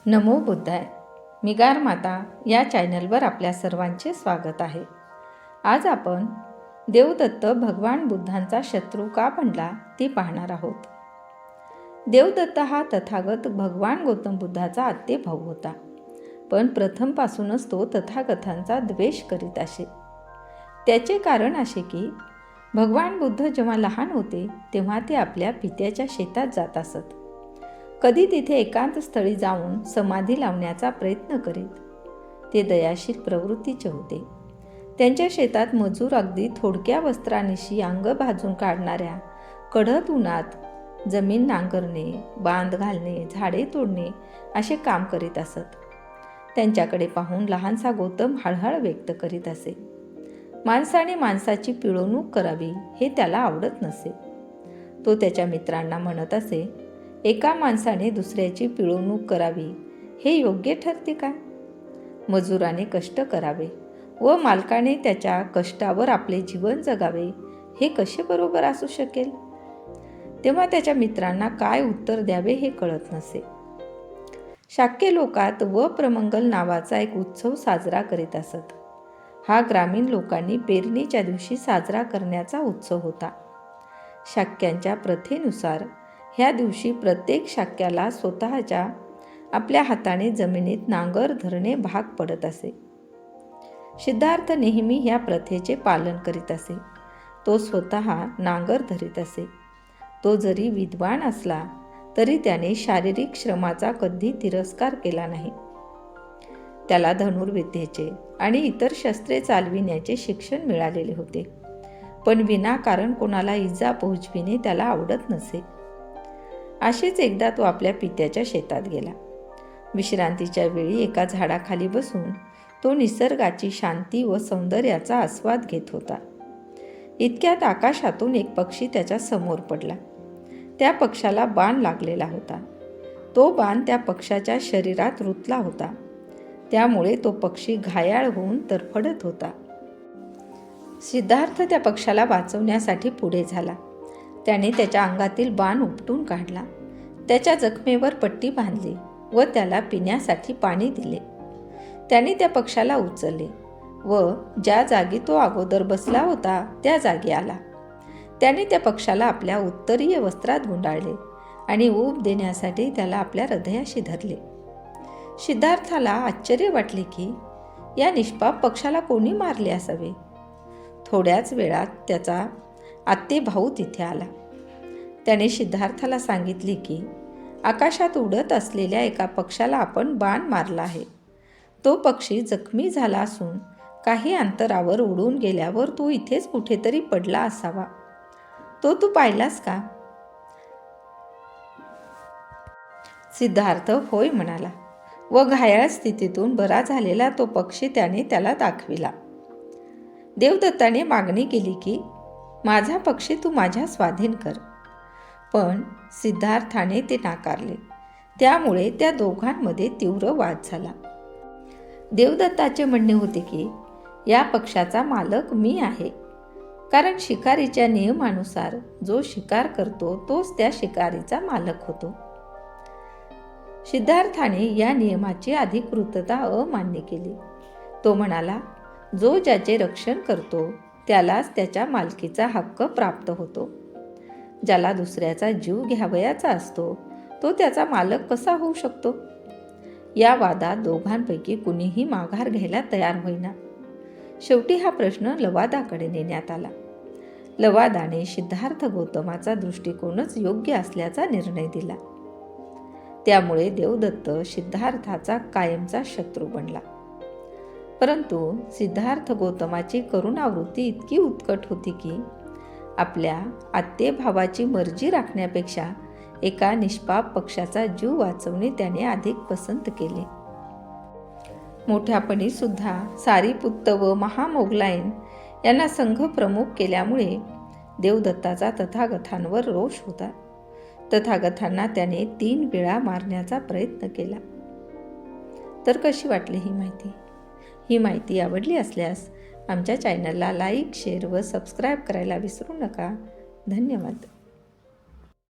नमो बुद्धाय. मी गार माता या चॅनलवर आपल्या सर्वांचे स्वागत आहे. आज आपण देवदत्त भगवान बुद्धांचा शत्रू का बनला ते पाहणार आहोत. देवदत्त हा तथागत भगवान गौतम बुद्धाचा आत्ते भाऊ होता, पण प्रथमपासूनच तो तथागतांचा द्वेष करीत असे. त्याचे कारण असे की भगवान बुद्ध जेव्हा लहान होते तेव्हा ते आपल्या पित्याच्या शेतात जात असत. कधी तिथे एकांत स्थळी जाऊन समाधी लावण्याचा प्रयत्न करीत. ते दयाशील प्रवृत्तीचे होते. त्यांच्या शेतात मजूर अगदी थोडक्या वस्त्रानिशी अंग भाजून काढणाऱ्या कडक उन्हात जमीन नांगरणे, बांध घालणे, झाडे तोडणे असे काम करीत असत. त्यांच्याकडे पाहून लहानसा गौतम हळहळ व्यक्त करीत असे. माणसाने माणसाची पिळवणूक करावी हे त्याला आवडत नसे. तो त्याच्या मित्रांना म्हणत असे, एका माणसाने दुसऱ्याची पिळवणूक करावी हे योग्य ठरते का? मजुराने कष्ट करावे व मालकाने त्याच्या कष्टावर आपले जीवन जगावे हे कसे बरोबर असू शकेल? तेव्हा त्याच्या मित्रांना काय उत्तर द्यावे हे कळत नसे. शाक्य लोकात व प्रमंगल नावाचा एक उत्सव साजरा करीत असत. हा ग्रामीण लोकांनी पेरणीच्या दिवशी साजरा करण्याचा उत्सव होता. शाक्यांच्या प्रथेनुसार ह्या दिवशी प्रत्येक शाक्याला स्वतःच्या आपल्या हाताने जमिनीत नांगर धरणे भाग पडत असे. सिद्धार्थ नेहमी ह्या प्रथेचे पालन करीत असे. तो स्वतः नांगर धरीत असे. तो जरी विद्वान असला तरी त्याने शारीरिक श्रमाचा कधी तिरस्कार केला नाही. त्याला धनुर्विद्येचे आणि इतर शस्त्रे चालविण्याचे शिक्षण मिळालेले होते, पण विनाकारण कोणाला इजा पोहोचविणे त्याला आवडत नसे. असेच एकदा तो आपल्या पित्याच्या शेतात गेला. विश्रांतीच्या वेळी एका झाडाखाली बसून तो निसर्गाची शांती व सौंदर्याचा आस्वाद घेत होता. इतक्यात आकाशातून एक पक्षी त्याच्या समोर पडला. त्या पक्षाला बाण लागलेला होता. तो बाण त्या पक्षाच्या शरीरात रुतला होता. त्यामुळे तो पक्षी घायाळ होऊन तरफडत होता. सिद्धार्थ त्या पक्षाला वाचवण्यासाठी पुढे झाला. त्याने त्याच्या अंगातील बाण उपटून काढला. त्याच्या जखमेवर पट्टी बांधली व त्याला पिण्यासाठी पाणी दिले. त्याने त्या पक्षाला उचलले व ज्या जागी तो अगोदर बसला होता त्या जागी आला. त्याने त्या पक्षाला आपल्या उत्तरीय वस्त्रात गुंडाळले आणि ऊब देण्यासाठी त्याला आपल्या हृदयाशी धरले. सिद्धार्थाला आश्चर्य वाटले की या निष्पाप पक्षाला कोणी मारले असावे. थोड्याच वेळात त्याचा आत्ते भाऊ तिथे आला. त्याने सिद्धार्थाला सांगितले की आकाशात उडत असलेल्या एका पक्षाला आपण बाण मारला आहे. तो पक्षी जखमी झाला असून काही अंतरावर उडून गेल्यावर तो इथेच कुठेतरी पडला असावा. तो तू पाहिलास का? सिद्धार्थ होय म्हणाला व घायाळ स्थितीतून बरा झालेला तो पक्षी त्याने त्याला दाखविला. देवदत्ताने मागणी केली की माझा पक्षी तू माझ्या स्वाधीन कर, पण सिद्धार्थाने ते नाकारले. त्यामुळे त्या दोघांमध्ये तीव्र वाद झाला. देवदत्ताचे म्हणणे होते की या पक्षाचा मालक मी आहे, कारण शिकारीच्या नियमानुसार जो शिकार करतो तोच त्या शिकारीचा मालक होतो. सिद्धार्थाने या नियमाची अधिकृतता अमान्य केली. तो म्हणाला, जो ज्याचे रक्षण करतो त्यालाच त्याच्या मालकीचा हक्क प्राप्त होतो. ज्याला दुसऱ्याचा जीव घ्यावयाचा असतो तो त्याचा मालक कसा होऊ शकतो? या वादात दोघांपैकी कुणीही माघार घ्यायला तयार होईना. शेवटी हा प्रश्न लवादाकडे नेण्यात आला. लवादाने सिद्धार्थ गौतमाचा दृष्टिकोनच योग्य असल्याचा निर्णय दिला. त्यामुळे देवदत्त सिद्धार्थाचा कायमचा शत्रू बनला. परंतु सिद्धार्थ गौतमाची करुणावृत्ती इतकी उत्कट होती की आपल्या आत्ते भावाची मर्जी राखण्यापेक्षा एका निष्पाप पक्षाचा जीव वाचवणे त्याने अधिक पसंत केले. मोठ्यापणी सुद्धा सारीपुत्त व महामोगलायन यांना संघ प्रमुख केल्यामुळे देवदत्ताचा तथागतांवर रोष होता. तथागतांना त्याने 3 वेळा मारण्याचा प्रयत्न केला. तर कशी वाटली ही माहिती? ही माहिती आवडली असल्यास आमच्या चॅनलला लाईक, शेअर व सबस्क्राईब करायला विसरू नका. धन्यवाद.